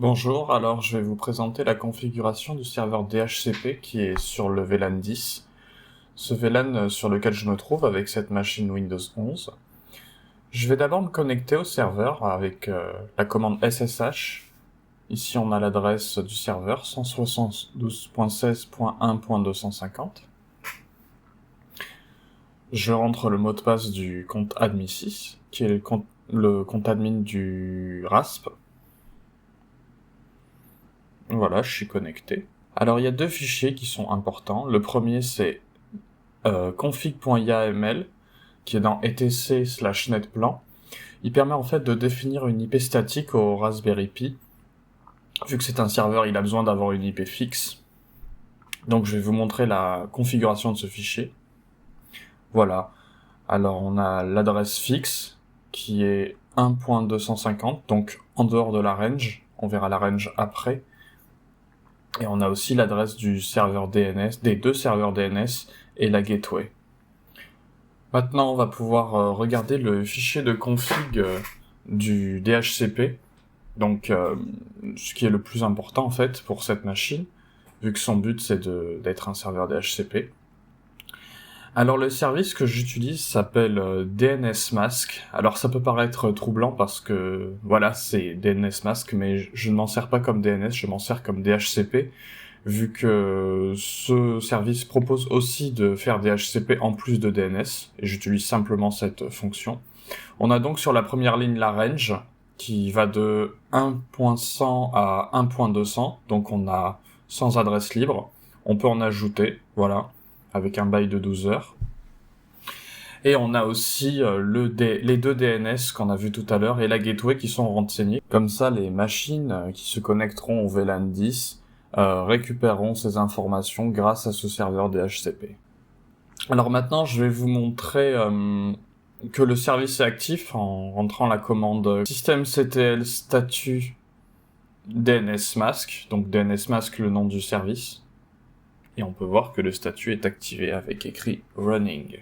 Bonjour, alors je vais vous présenter la configuration du serveur DHCP qui est sur le VLAN 10. Ce VLAN sur lequel je me trouve avec cette machine Windows 11. Je vais d'abord me connecter au serveur avec la commande SSH. Ici on a l'adresse du serveur 172.16.1.250. Je rentre le mot de passe du compte admin6, qui est le compte admin du RASP. Voilà, je suis connecté. Alors il y a deux fichiers qui sont importants. Le premier c'est config.yaml qui est dans etc/netplan. Il permet en fait de définir une IP statique au Raspberry Pi. Vu que c'est un serveur, il a besoin d'avoir une IP fixe. Donc je vais vous montrer la configuration de ce fichier. Voilà. Alors on a l'adresse fixe qui est 1.250, donc en dehors de la range. On verra la range après. Et on a aussi l'adresse du serveur DNS, des deux serveurs DNS et la gateway. Maintenant, on va pouvoir regarder le fichier de config du DHCP, donc ce qui est le plus important en fait pour cette machine, vu que son but c'est d'être un serveur DHCP. Alors le service que j'utilise s'appelle DNSMask. Alors ça peut paraître troublant parce que voilà, c'est DNSMask, mais je ne m'en sers pas comme DNS, je m'en sers comme DHCP, vu que ce service propose aussi de faire DHCP en plus de DNS, et j'utilise simplement cette fonction. On a donc sur la première ligne la range, qui va de 1.100 à 1.200, donc on a 100 adresses libres. On peut en ajouter, voilà, avec un bail de 12 heures. Et on a aussi les deux DNS qu'on a vu tout à l'heure et la gateway qui sont renseignés. Comme ça, les machines qui se connecteront au VLAN 10 récupéreront ces informations grâce à ce serveur DHCP. Alors maintenant, je vais vous montrer que le service est actif en rentrant la commande systemctl statut dnsmask, donc dnsmask le nom du service. Et on peut voir que le statut est activé avec écrit running.